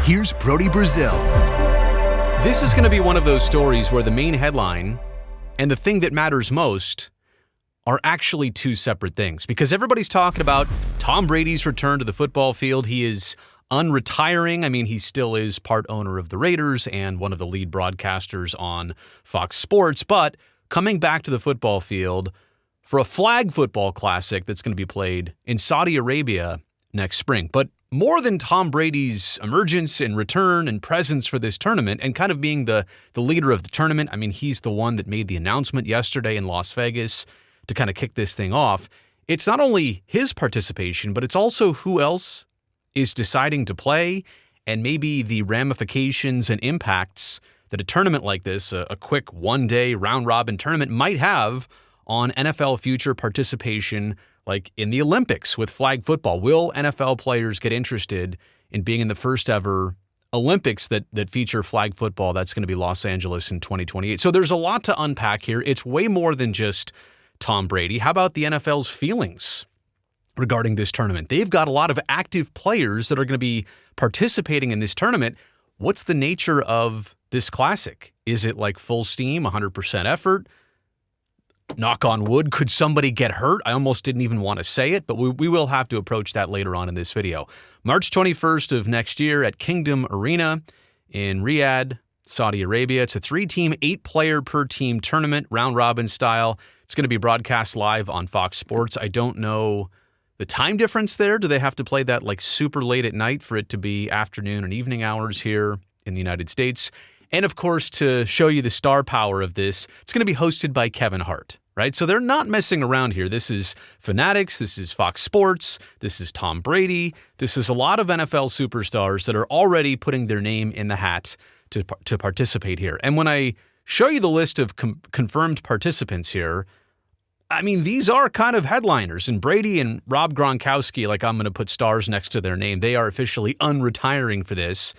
here's Brody Brazil. This is going to be one of those stories where the main headline and the thing that matters most are actually two separate things, because everybody's talking about Tom Brady's return to the football field. He is unretiring. I mean, he still is part owner of the Raiders and one of the lead broadcasters on Fox Sports, but coming back to the football field for a flag football classic that's going to be played in Saudi Arabia next spring. But more than Tom Brady's emergence and return and presence for this tournament and kind of being the leader of the tournament, I mean, he's the one that made the announcement yesterday in Las Vegas to kind of kick this thing off. It's not only his participation, but it's also who else is deciding to play and maybe the ramifications and impacts that a tournament like this, a quick one-day round-robin tournament, might have on NFL future participation, like in the Olympics with flag football. Will NFL players get interested in being in the first ever Olympics that feature flag football? That's going to be Los Angeles in 2028. So there's a lot to unpack here. It's way more than just Tom Brady. How about the NFL's feelings regarding this tournament? They've got a lot of active players that are going to be participating in this tournament. What's the nature of this classic? Is it like full steam, 100% effort? Knock on wood, could somebody get hurt? I almost didn't even want to say it, but we will have to approach that later on in this video. March 21st of next year at Kingdom Arena in Riyadh, Saudi Arabia. It's a 3-team, 8-player per team tournament, round-robin style. It's going to be broadcast live on Fox Sports. I don't know the time difference there. Do they have to play that like super late at night for it to be afternoon and evening hours here in the United States? And of course, to show you the star power of this, it's going to be hosted by Kevin Hart, right? So they're not messing around here. This is Fanatics. This is Fox Sports. This is Tom Brady. This is a lot of NFL superstars that are already putting their name in the hat to participate here. And when I show you the list of confirmed participants here, I mean, these are kind of headliners. And Brady and Rob Gronkowski, like I'm going to put stars next to their name, they are officially unretiring for this.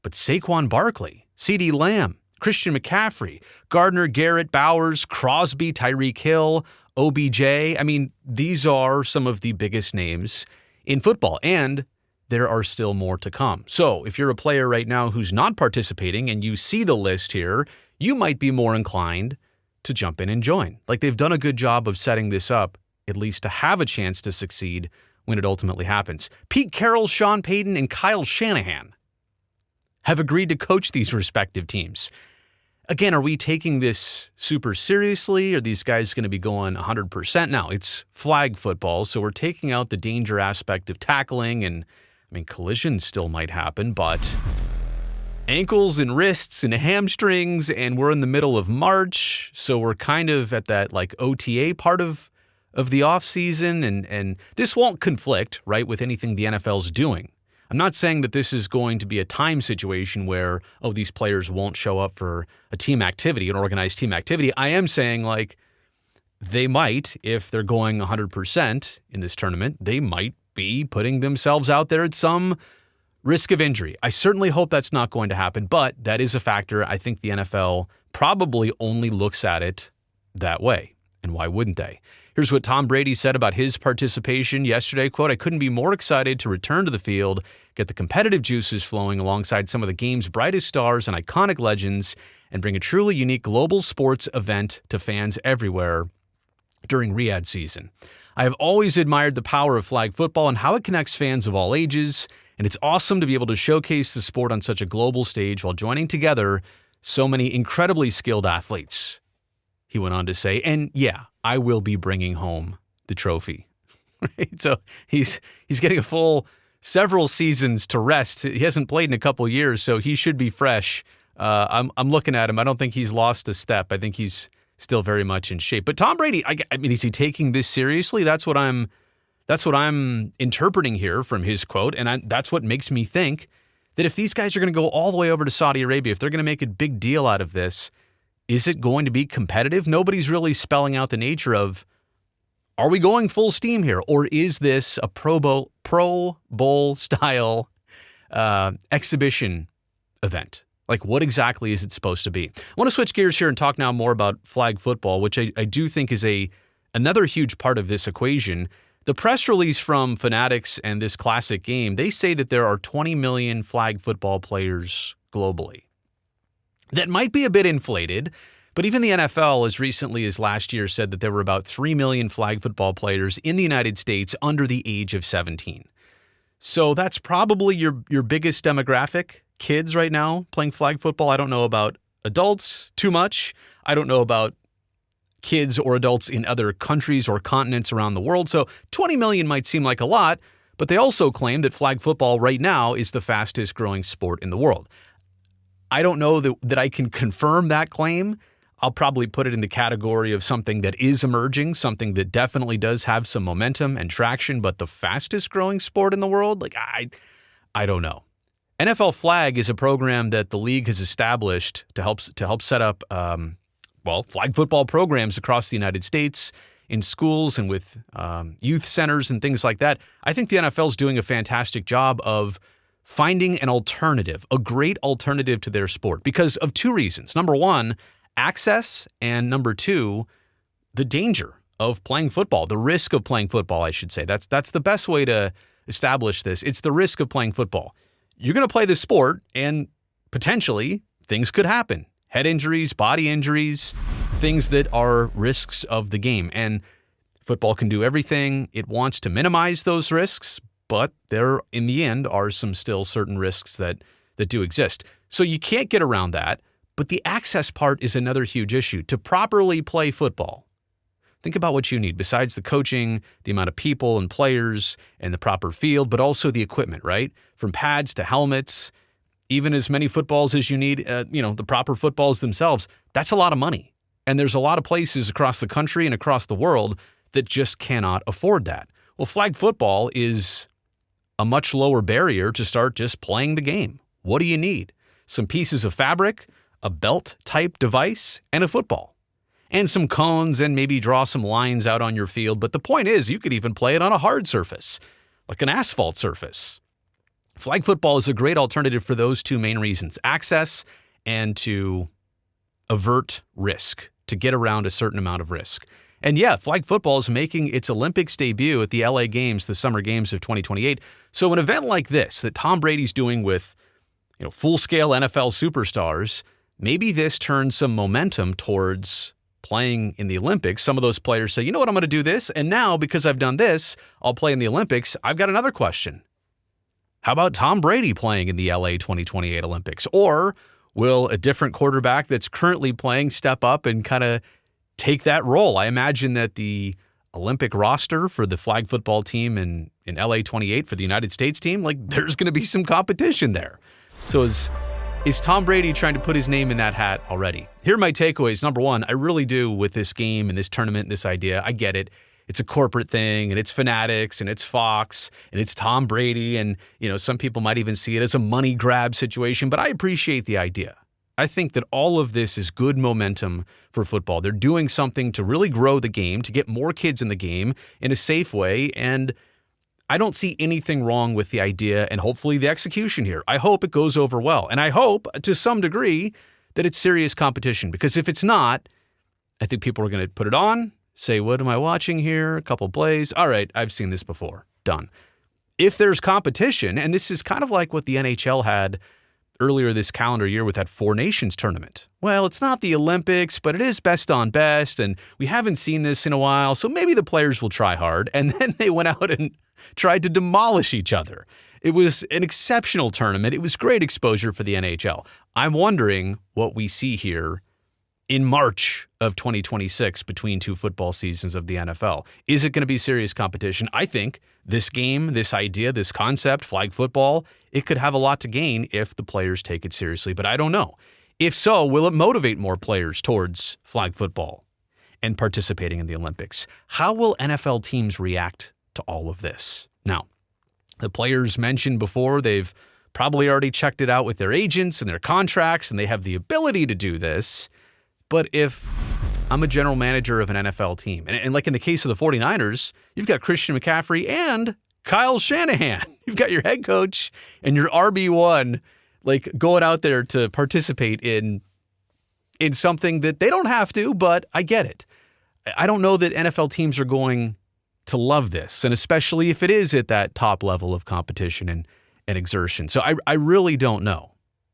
But Saquon Barkley, CeeDee Lamb, Christian McCaffrey, Gardner, Garrett, Bowers, Crosby, Tyreek Hill, OBJ. I mean, these are some of the biggest names in football, and there are still more to come. So if you're a player right now who's not participating and you see the list here, you might be more inclined to jump in and join. Like, they've done a good job of setting this up, at least to have a chance to succeed when it ultimately happens. Pete Carroll, Sean Payton, and Kyle Shanahan have agreed to coach these respective teams. Again, are we taking this super seriously? Are these guys going to be going 100%? Now, it's flag football, so we're taking out the danger aspect of tackling, and I mean, collisions still might happen, but ankles and wrists and hamstrings, and we're in the middle of March, so we're kind of at that like OTA part of the offseason, and this won't conflict, right, with anything the NFL's doing. I'm not saying that this is going to be a time situation where, oh, these players won't show up for a team activity, an organized team activity. I am saying, like, they might, if they're going 100% in this tournament, they might be putting themselves out there at some risk of injury. I certainly hope that's not going to happen, but that is a factor. I think the NFL probably only looks at it that way. And why wouldn't they? Here's what Tom Brady said about his participation yesterday. Quote, "I couldn't be more excited to return to the field, get the competitive juices flowing alongside some of the game's brightest stars and iconic legends, and bring a truly unique global sports event to fans everywhere during Riyadh season. I have always admired the power of flag football and how it connects fans of all ages, and it's awesome to be able to showcase the sport on such a global stage while joining together so many incredibly skilled athletes," he went on to say. And yeah, I will be bringing home the trophy. Right? So he's getting a full several seasons to rest. He hasn't played in a couple years, so he should be fresh. I'm looking at him. I don't think he's lost a step. I think he's still very much in shape. But Tom Brady, I mean, is he taking this seriously? That's what I'm interpreting here from his quote, and that's what makes me think that if these guys are going to go all the way over to Saudi Arabia, if they're going to make a big deal out of this, is it going to be competitive? Nobody's really spelling out the nature of, are we going full steam here, or is this a Pro Bowl style exhibition event? Like, what exactly is it supposed to be? I want to switch gears here and talk now more about flag football, which I do think is another huge part of this equation. The press release from Fanatics and this classic game, they say that there are 20 million flag football players globally. That might be a bit inflated, but even the NFL, as recently as last year, said that there were about 3 million flag football players in the United States under the age of 17. So that's probably your biggest demographic, kids right now playing flag football. I don't know about adults too much. I don't know about kids or adults in other countries or continents around the world. So 20 million might seem like a lot, but they also claim that flag football right now is the fastest growing sport in the world. I don't know that I can confirm that claim. I'll probably put it in the category of something that is emerging, something that definitely does have some momentum and traction, but the fastest growing sport in the world? Like, I don't know. NFL Flag is a program that the league has established to help set up flag football programs across the United States in schools and with youth centers and things like that. I think the NFL is doing a fantastic job of finding an alternative, a great alternative to their sport because of two reasons. Number one, access, and number two, the danger of playing football, the risk of playing football, I should say. That's the best way to establish this. It's the risk of playing football. You're going to play this sport and potentially things could happen. Head injuries, body injuries, things that are risks of the game. And football can do everything it wants to minimize those risks, but there, in the end, are some still certain risks that do exist. So you can't get around that, but the access part is another huge issue. To properly play football, think about what you need, besides the coaching, the amount of people and players, and the proper field, but also the equipment, right? From pads to helmets, even as many footballs as you need, the proper footballs themselves, that's a lot of money. And there's a lot of places across the country and across the world that just cannot afford that. Well, flag football is a much lower barrier to start just playing the game. What do you need? Some pieces of fabric, a belt-type device, and a football. And some cones and maybe draw some lines out on your field. But the point is, you could even play it on a hard surface, like an asphalt surface. Flag football is a great alternative for those two main reasons, access and to avert risk, to get around a certain amount of risk. And yeah, flag football is making its Olympics debut at the LA Games, the Summer Games of 2028. So an event like this that Tom Brady's doing with full-scale NFL superstars, maybe this turns some momentum towards playing in the Olympics. Some of those players say, you know what, I'm going to do this, and now because I've done this, I'll play in the Olympics. I've got another question. How about Tom Brady playing in the LA 2028 Olympics? Or will a different quarterback that's currently playing step up and kind of take that role? I imagine that the Olympic roster for the flag football team in LA 28 for the United States team, there's going to be some competition there. So is Tom Brady trying to put his name in that hat already? Here are my takeaways. Number one, I really do with this game and this tournament and this idea. I get it. It's a corporate thing, and it's Fanatics, and it's Fox, and it's Tom Brady, and some people might even see it as a money grab situation, but I appreciate the idea. I think that all of this is good momentum for football. They're doing something to really grow the game, to get more kids in the game in a safe way, and I don't see anything wrong with the idea and hopefully the execution here. I hope it goes over well, and I hope, to some degree, that it's serious competition, because if it's not, I think people are going to put it on, say, what am I watching here? A couple plays. All right, I've seen this before. Done. If there's competition, and this is kind of like what the NHL had earlier this calendar year with that Four Nations tournament. Well, it's not the Olympics, but it is best on best, and we haven't seen this in a while, so maybe the players will try hard. And then they went out and tried to demolish each other. It was an exceptional tournament. It was great exposure for the NHL. I'm wondering what we see here in March of 2026 between two football seasons of the NFL. Is it going to be serious competition? I think this game, this idea, this concept, flag football, it could have a lot to gain if the players take it seriously, but I don't know. If so, will it motivate more players towards flag football and participating in the Olympics? How will NFL teams react to all of this? Now, the players mentioned before, they've probably already checked it out with their agents and their contracts, and they have the ability to do this. But if I'm a general manager of an NFL team, and like in the case of the 49ers, you've got Christian McCaffrey and Kyle Shanahan. You've got your head coach and your RB1 going out there to participate in something that they don't have to, but I get it. I don't know that NFL teams are going to love this, and especially if it is at that top level of competition and exertion. So I really don't know.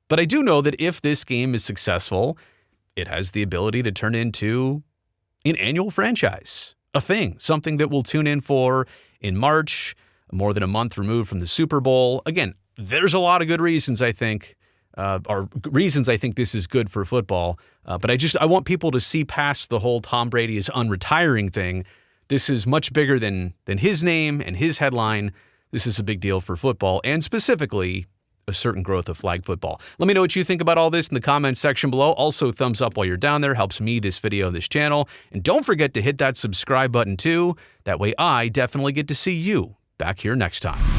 But I do know that if this game is successful, it has the ability to turn into an annual franchise, a thing, something that we'll tune in for in March, more than a month removed from the Super Bowl. Again, there's a lot of good reasons I think this is good for football. But I want people to see past the whole Tom Brady is unretiring thing. This is much bigger than his name and his headline. This is a big deal for football, and specifically a certain growth of flag football. Let me know what you think about all this in the comments section below. Also, thumbs up while you're down there. Helps me, this video, this channel. And don't forget to hit that subscribe button too. That way I definitely get to see you back here next time.